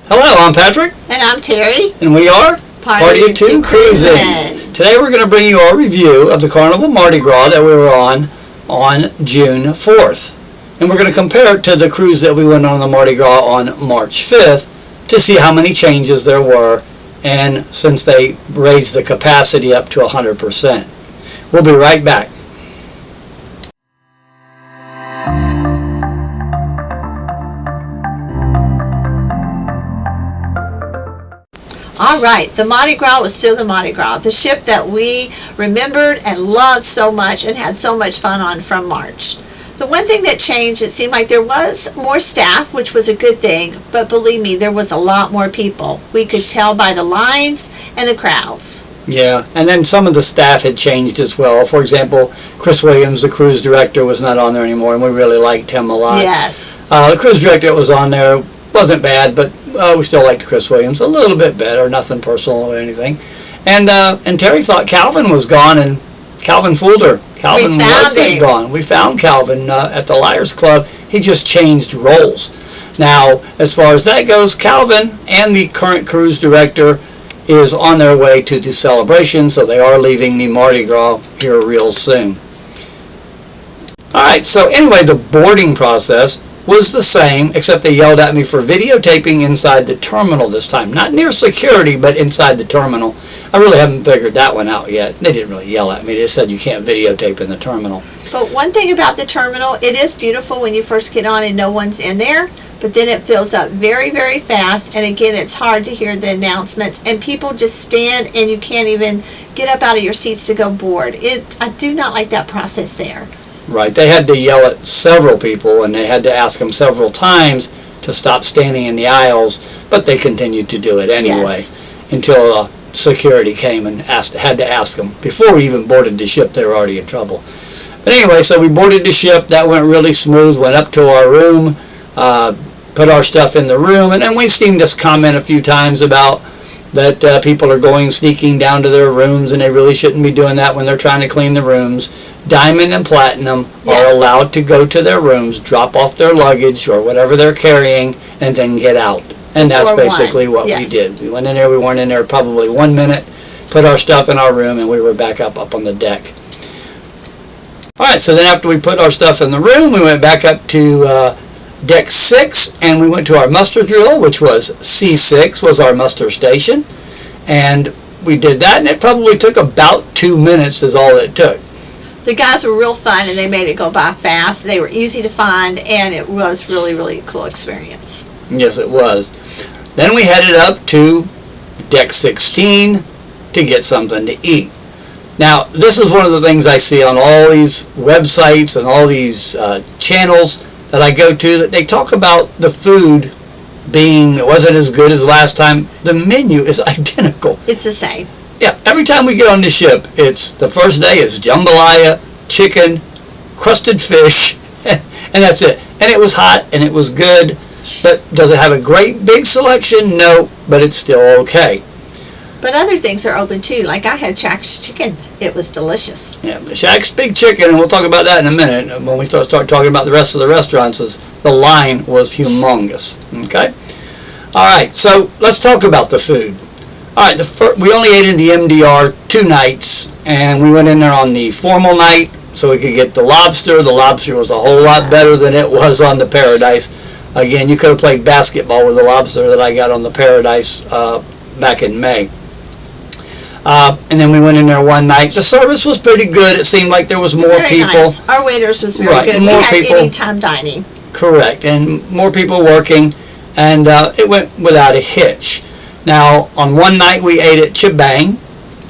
Hello, I'm Patrick. And I'm Terry. And we are Party of Two Cruising. Today we're going to bring you our review of the Carnival Mardi Gras that we were on June 4th. And we're going to compare it to the cruise that we went on the Mardi Gras on March 5th to see how many changes there were, and since they raised the capacity up to 100%. We'll be right back. All right, the Mardi Gras was still the Mardi Gras, the ship that we remembered and loved so much and had so much fun on from March. The one thing that changed, it seemed like there was more staff, which was a good thing, but believe me, there was a lot more people. We could tell by the lines and the crowds. Yeah, and then some of the staff had changed as well. For example, Chris Williams, the cruise director, was not on there anymore, and we really liked him a lot. Yes. The cruise director that was on there wasn't bad, but we still liked Chris Williams a little bit better. Nothing personal or anything. And Terry thought Calvin was gone, and Calvin fooled her. Calvin wasn't gone. We found Calvin at the Liars Club. He just changed roles. Now, as far as that goes, Calvin and the current cruise director is on their way to the celebration, so they are leaving the Mardi Gras here real soon. Alright, so anyway, the boarding process was the same, except they yelled at me for videotaping inside the terminal this time. Not near security, but inside the terminal. I really haven't figured that one out yet. They didn't really yell at me. They just said you can't videotape in the terminal. But one thing about the terminal, it is beautiful when you first get on and no one's in there, but then it fills up very, very fast, and again, it's hard to hear the announcements, and people just stand and you can't even get up out of your seats to go board. I do not like that process there. Right, they had to yell at several people, and they had to ask them several times to stop standing in the aisles, but they continued to do it anyway, until security came and had to ask them. Before we even boarded the ship, they were already in trouble. But anyway, so we boarded the ship. That went really smooth. Went up to our room, put our stuff in the room, and then we've seen this comment a few times about that people are sneaking down to their rooms, and they really shouldn't be doing that when they're trying to clean the rooms. Diamond and Platinum are allowed to go to their rooms, drop off their luggage or whatever they're carrying, and then get out. And that's basically what we did. We went in there. We weren't in there probably 1 minute, put our stuff in our room, and we were back up on the deck. All right, so then after we put our stuff in the room, we went back up to Deck 6, and we went to our muster drill, which was C6, was our muster station. And we did that, and it probably took about 2 minutes is all it took. The guys were real fun, and they made it go by fast. They were easy to find, and it was really, really a cool experience. Yes, it was. Then we headed up to Deck 16 to get something to eat. Now, this is one of the things I see on all these websites and all these channels that I go to, that they talk about the food wasn't as good as last time. The menu is identical. It's the same. Yeah, every time we get on the ship, it's the first day is jambalaya, chicken, crusted fish, and that's it. And it was hot and it was good, but does it have a great big selection? No, but it's still okay. But other things are open too. Like I had Shaq's chicken. It was delicious. Yeah, Shaq's Big Chicken, and we'll talk about that in a minute when we start talking about the rest of the restaurants. The line was humongous. Okay? All right, so let's talk about the food. All right, we only ate in the MDR 2 nights, and we went in there on the formal night so we could get the lobster. The lobster was a whole lot better than it was on the Paradise. Again, you could have played basketball with the lobster that I got on the Paradise back in May. And then we went in there one night. The service was pretty good. It seemed like there was more people. Nice. Our waiters was very good. More we had people, anytime dining. Correct, and more people working, and it went without a hitch. Now, on one night we ate at Chibang,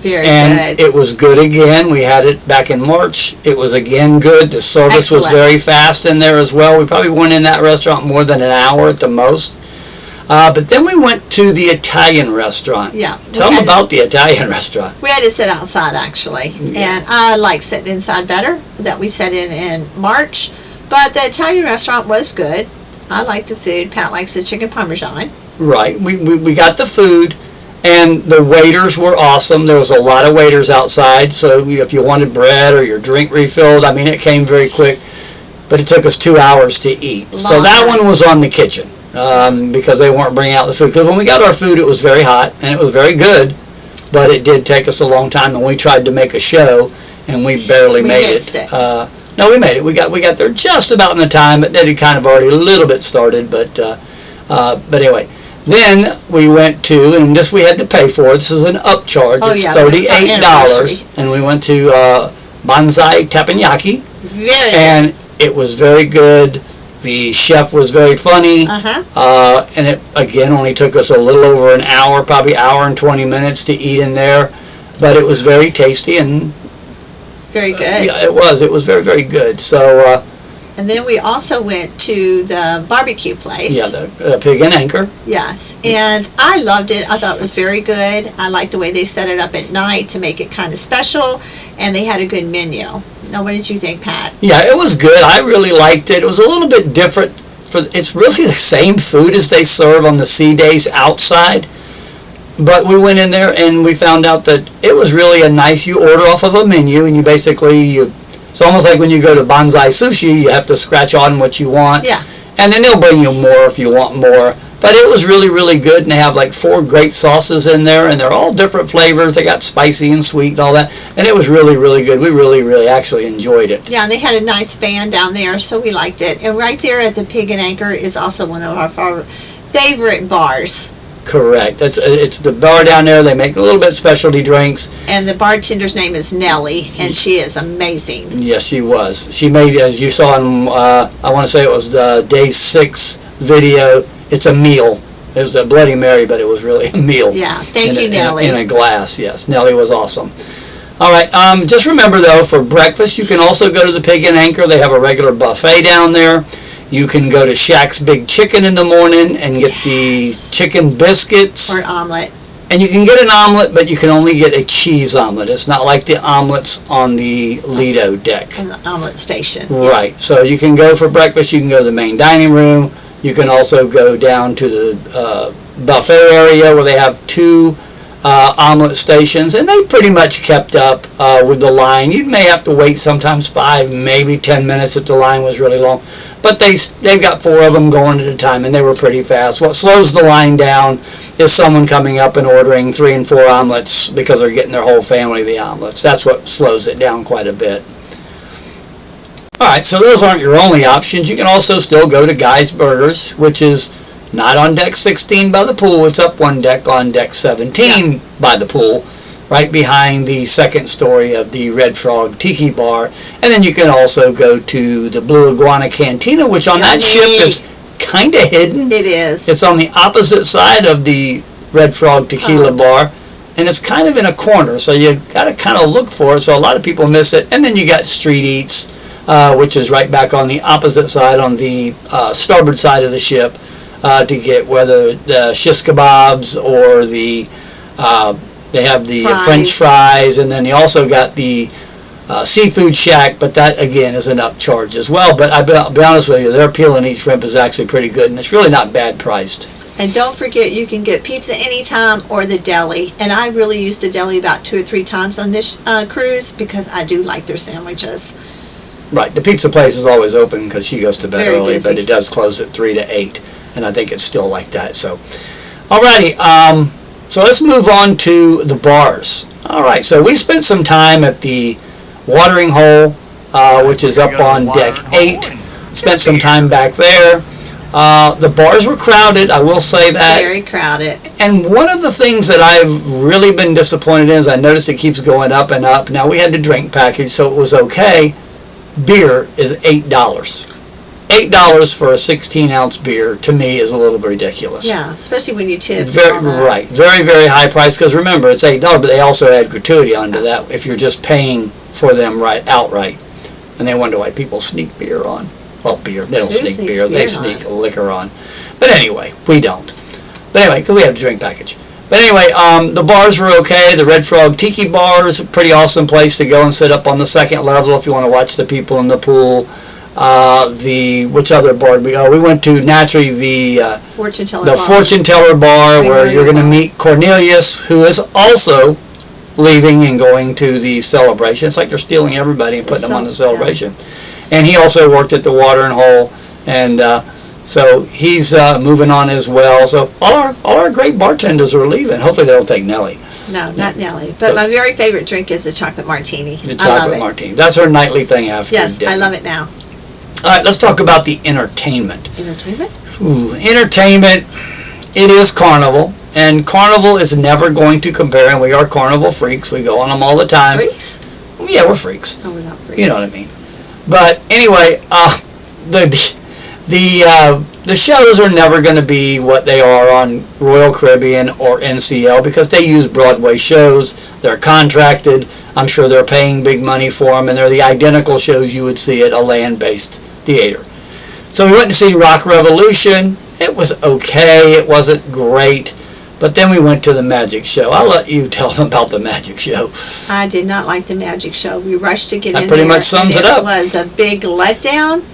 very and good. It was good again. We had it back in March. It was again good. The service was very fast in there as well. We probably weren't in that restaurant more than an hour at the most. But then we went to the Italian restaurant. Yeah. Tell them about the Italian restaurant. We had to sit outside, actually. Yeah. And I like sitting inside better, that we sat in March. But the Italian restaurant was good. I like the food. Pat likes the chicken parmesan. Right. We got the food, and the waiters were awesome. There was a lot of waiters outside, so if you wanted bread or your drink refilled, I mean, it came very quick. But it took us 2 hours to eat. So that one was on the kitchen. because they weren't bringing out the food. Because when we got our food, it was very hot and it was very good, but it did take us a long time, and we tried to make a show, and we barely made it. No, we made it. We got there just about in the time, but it had kind of already a little bit started. But anyway, then we went to, and this we had to pay for. This is an upcharge. It's $38, and we went to Bonsai Teppanyaki, and it was very good. The chef was very funny, and it again only took us a little over an hour, probably hour and 20 minutes to eat in there, but it was very tasty and very good. Yeah, it was. It was very, very good. So. And then we also went to the barbecue place. Yeah, the Pig and Anchor. Yes, and I loved it. I thought it was very good. I liked the way they set it up at night to make it kind of special, and they had a good menu. Now, what did you think, Pat? Yeah, it was good. I really liked it. It was a little bit different. It's really the same food as they serve on the sea days outside. But we went in there and we found out that it was really a nice, you order off of a menu, and it's almost like when you go to Bonsai Sushi, you have to scratch on what you want. Yeah. And then they'll bring you more if you want more. But it was really, really good, and they have like 4 great sauces in there, and they're all different flavors. They got spicy and sweet and all that, and it was really, really good. We really, really actually enjoyed it. Yeah, and they had a nice band down there, so we liked it. And right there at the Pig and Anchor is also one of our favorite bars. Correct. It's the bar down there. They make a little bit of specialty drinks. And the bartender's name is Nellie, and she is amazing. Yes, she was. She made, as you saw in, I want to say it was the day 6 video, it's a meal. It was a Bloody Mary, but it was really a meal. Yeah, thank you, Nellie. In a glass, yes. Nellie was awesome. All right, just remember, though, for breakfast, you can also go to the Pig and Anchor. They have a regular buffet down there. You can go to Shaq's Big Chicken in the morning and get the chicken biscuits. Or an omelet. And you can get an omelet, but you can only get a cheese omelet. It's not like the omelets on the Lido deck. On the omelet station. Right. Yeah. So you can go for breakfast. You can go to the main dining room. You can also go down to the buffet area where they have 2 omelet stations, and they pretty much kept up with the line. You may have to wait sometimes 5, maybe 10 minutes if the line was really long. But they've got 4 of them going at a time, and they were pretty fast. What slows the line down is someone coming up and ordering 3 and 4 omelets because they're getting their whole family the omelets. That's what slows it down quite a bit. All right, so those aren't your only options. You can also still go to Guy's Burgers, which is not on deck 16 by the pool. It's up one deck on deck 17 by the pool, right behind the second story of the Red Frog Tiki Bar. And then you can also go to the Blue Iguana Cantina, which on that ship is kind of hidden. It is. It's on the opposite side of the Red Frog Tequila Bar, and it's kind of in a corner, so you got to kind of look for it, so a lot of people miss it. And then you got Street Eats, which is right back on the opposite side, on the starboard side of the ship, to get whether the shish kebabs or the they have the French fries, and then they also got the Seafood Shack, but that again is an upcharge as well. But I'll be honest with you, their peel and eat shrimp is actually pretty good, and it's really not bad priced. And don't forget, you can get pizza anytime or the deli. And I really use the deli about 2 or 3 times on this cruise because I do like their sandwiches. Right, the pizza place is always open because she goes to bed Very early, busy. but it does close at 3 to 8, and I think it's still like that. So, alrighty, so let's move on to the bars. All right, so we spent some time at the watering hole, which is up on deck 8. Spent some time back there. The bars were crowded, I will say that. Very crowded. And one of the things that I've really been disappointed in is I noticed it keeps going up and up. Now, we had the drink package, so it was okay. Beer is $8. $8 for a 16-ounce beer, to me, is a little bit ridiculous. Yeah, especially when you tip. Right. Very, very high price, because remember, it's $8, but they also add gratuity onto that if you're just paying for them outright. And they wonder why people sneak beer on. Well, beer. They don't sneak beer. They sneak liquor on. But anyway, we don't. But anyway, because we have the drink package. But anyway, the bars were okay. The Red Frog Tiki Bar is a pretty awesome place to go and sit up on the second level if you want to watch the people in the pool. Which other bar did we go? We went to, naturally, the Fortune Teller Bar. Fortune Teller Bar, where you're going to meet Cornelius, who is also leaving and going to the celebration. It's like they're stealing everybody and putting them on the celebration. Yeah. And he also worked at the watering hole, and So he's moving on as well. So all our great bartenders are leaving. Hopefully they don't take Nellie. No, not Nellie. But my very favorite drink is the chocolate martini. The chocolate martini. That's her nightly thing after Yes, dinner. I love it now. All right, let's talk about the entertainment. Entertainment? Ooh, entertainment. It is Carnival, and Carnival is never going to compare. And we are Carnival freaks. We go on them all the time. Freaks? Yeah, we're freaks. No, we're not freaks. You know what I mean. But anyway, the shows are never going to be what they are on Royal Caribbean or NCL because they use Broadway shows. They're contracted. I'm sure they're paying big money for them, and they're the identical shows you would see at a land-based theater. So we went to see Rock Revolution. It was okay. It wasn't great. But then we went to the magic show. I'll let you tell them about the magic show. I did not like the magic show. We rushed to get in there. That pretty much sums it up. It was a big letdown,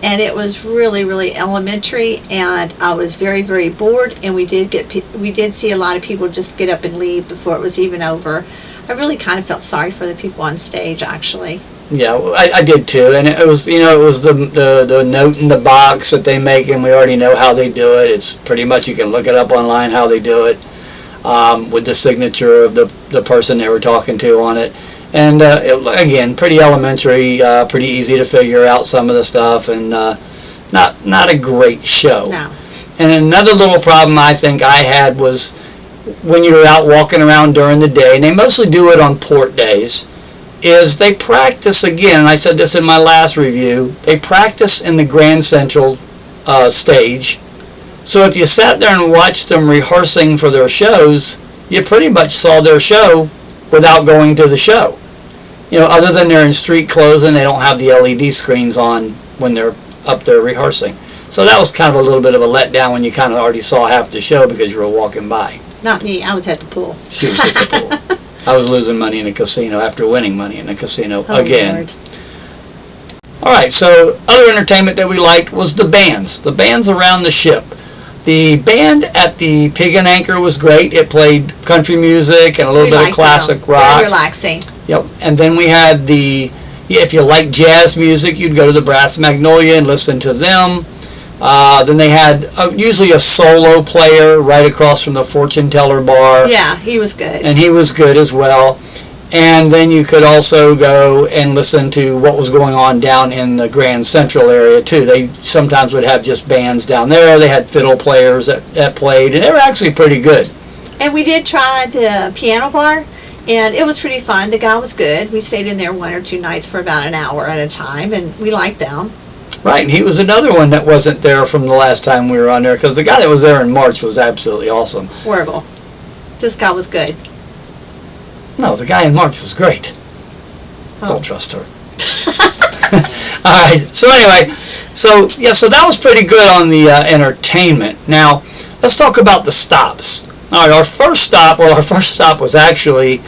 and it was really, really elementary, and I was very, very bored, and we did see a lot of people just get up and leave before it was even over. I really kind of felt sorry for the people on stage, actually. Yeah, I did too, and it was the note in the box that they make, and we already know how they do it. It's pretty much, you can look it up online how they do it, with the signature of the person they were talking to on it. And again, pretty elementary, pretty easy to figure out some of the stuff, and not a great show. No. And another little problem I think I had was when you're out walking around during the day, and they mostly do it on port days, is they practice again, and I said this in my last review, they practice in the Grand Central stage. So if you sat there and watched them rehearsing for their shows, you pretty much saw their show without going to the show. You know, other than they're in street clothes and they don't have the LED screens on when they're up there rehearsing. So that was kind of a little bit of a letdown when you kind of already saw half the show because you were walking by. Not me. I was at the pool. She was at the pool. I was losing money in a casino after winning money in a casino again. Lord. All right, so other entertainment that we liked was the bands. The bands around the ship. The band at the Pig and Anchor was great. It played country music and a little bit of classic rock. Very relaxing. Yep. And then we had if you like jazz music, you'd go to the Brass Magnolia and listen to them. Then they had usually a solo player right across from the fortune teller bar. Yeah, he was good. And he was good as well. And then you could also go and listen to what was going on down in the Grand Central area too. They sometimes would have just bands down there. They had fiddle players that played, and they were actually pretty good. And we did try the piano bar, and it was pretty fun. The guy was good. We stayed in there 1 or 2 nights for about an hour at a time, and we liked them. Right, and he was another one that wasn't there from the last time we were on there, because the guy that was there in March was absolutely awesome. Horrible. This guy was good. No, the guy in March was great. Oh. Don't trust her. All right, so anyway, so that was pretty good on the entertainment. Now, let's talk about the stops. All right, our first stop was actually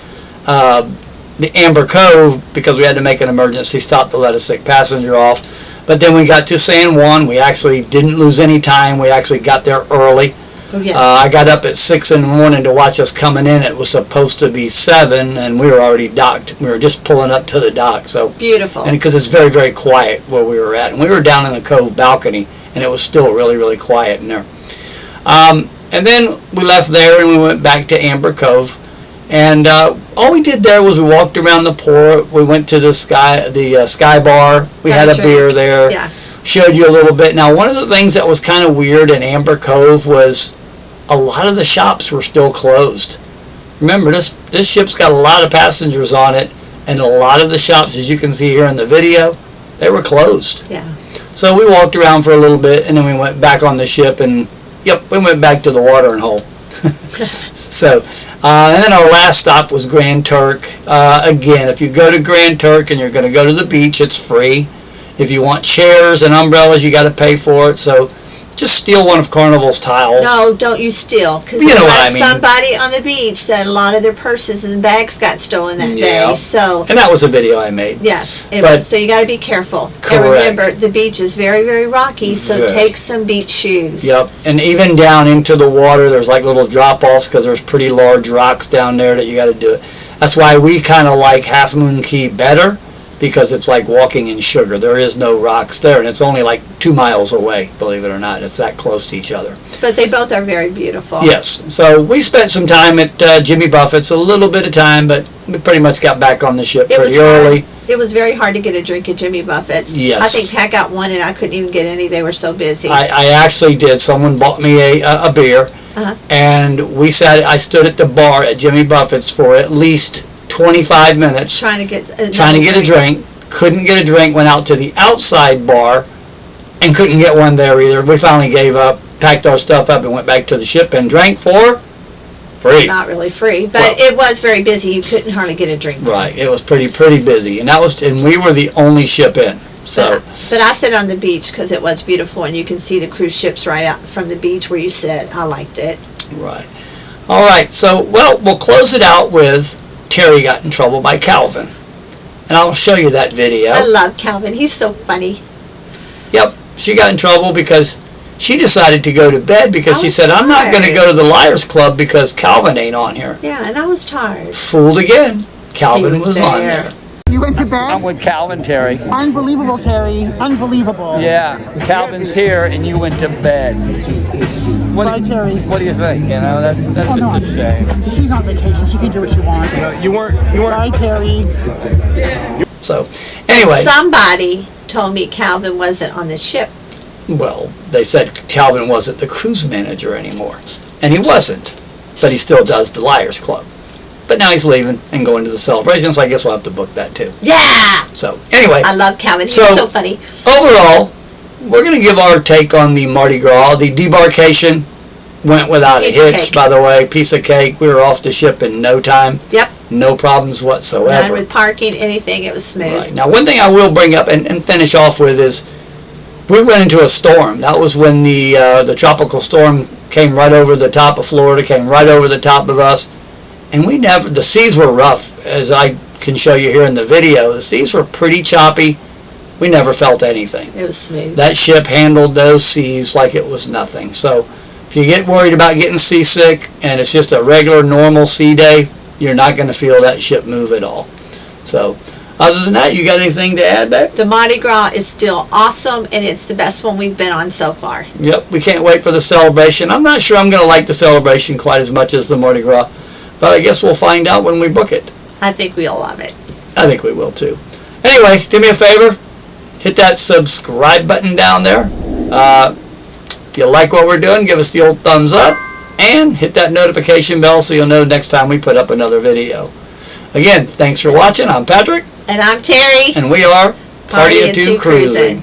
the Amber Cove, because we had to make an emergency stop to let a sick passenger off. But then we got to San Juan. We actually didn't lose any time. We actually got there early. Oh, yeah. I got up at 6 in the morning to watch us coming in. It was supposed to be 7, and we were already docked. We were just pulling up to the dock. So beautiful. And because it's very, very quiet where we were at. And we were down in the Cove balcony, and it was still really, really quiet in there. And then we left there, and we went back to Amber Cove. And all we did there was we walked around the port. We went to the Sky Bar. We had a beer there. Yeah. Showed you a little bit. Now, one of the things that was kind of weird in Amber Cove was a lot of the shops were still closed. Remember, this ship's got a lot of passengers on it, and a lot of the shops, as you can see here in the video, they were closed. Yeah. So we walked around for a little bit, and then we went back on the ship, and we went back to the watering hole. So, and then our last stop was Grand Turk. Again, if you go to Grand Turk and you're going to go to the beach, it's free. If you want chairs and umbrellas, you got to pay for it. So just steal one of Carnival's tiles. No, don't you steal. Because you know what I mean. Somebody on the beach said a lot of their purses and bags got stolen that day. So. And that was a video I made. Yes, it was. So you got to be careful. Correct. And remember, the beach is very, very rocky, so take some beach shoes. Yep. And even down into the water, there's like little drop-offs because there's pretty large rocks down there that you got to do it. That's why we kind of like Half Moon Cay better, because it's like walking in sugar. There is no rocks there, and it's only like 2 miles away, believe it or not. It's that close to each other. But they both are very beautiful. Yes. So we spent some time at Jimmy Buffett's, a little bit of time, but we pretty much got back on the ship pretty early. It was very hard to get a drink at Jimmy Buffett's. Yes. I think Pat got one, and I couldn't even get any. They were so busy. I actually did. Someone bought me a beer, and I stood at the bar at Jimmy Buffett's for at least 25 minutes trying to get a drink. Couldn't get a drink. Went out to the outside bar and couldn't get one there either. We finally gave up, packed our stuff up, and went back to the ship and drank for free. Not really free, but it was very busy. You couldn't hardly get a drink. Right. It was pretty busy, and we were the only ship in. So, but I sit on the beach because it was beautiful, and you can see the cruise ships right out from the beach where you sit. I liked it. Right. All right. So, we'll close it out with Terry got in trouble by Calvin. And I'll show you that video. I love Calvin. He's so funny. Yep. She got in trouble because she decided to go to bed because she said, I'm not going to go to the Liars Club because Calvin ain't on here. Yeah, and I was tired. Fooled again. Calvin was on there. You went to bed? I'm with Calvin, Terry. Unbelievable, Terry. Unbelievable. Yeah, Calvin's here and you went to bed. Bye, Terry. What do you think? You know, that's just a shame. She's on vacation. She can do what she wants. You weren't. Bye, Terry. So, anyway. Somebody told me Calvin wasn't on the ship. Well, they said Calvin wasn't the cruise manager anymore. And he wasn't. But he still does the Liars Club. But now he's leaving and going to the celebration, so I guess we'll have to book that too. Yeah! So, anyway. I love Calvin. He's so funny. Overall, we're going to give our take on the Mardi Gras. The debarkation went without a hitch, by the way. Piece of cake. We were off the ship in no time. Yep. No problems whatsoever. None with parking, anything. It was smooth. Right. Now, one thing I will bring up and finish off with is we went into a storm. That was when the tropical storm came right over the top of Florida, came right over the top of us. And the seas were rough, as I can show you here in the video. The seas were pretty choppy. We never felt anything. It was smooth. That ship handled those seas like it was nothing. So if you get worried about getting seasick and it's just a regular, normal sea day, you're not going to feel that ship move at all. So other than that, you got anything to add, babe? The Mardi Gras is still awesome, and it's the best one we've been on so far. Yep, we can't wait for the celebration. I'm not sure I'm going to like the celebration quite as much as the Mardi Gras. But I guess we'll find out when we book it. I think we'll love it. I think we will too. Anyway, do me a favor. Hit that subscribe button down there. If you like what we're doing, give us the old thumbs up. And hit that notification bell so you'll know next time we put up another video. Again, thanks for watching. I'm Patrick. And I'm Terry. And we are Party of Two Cruising.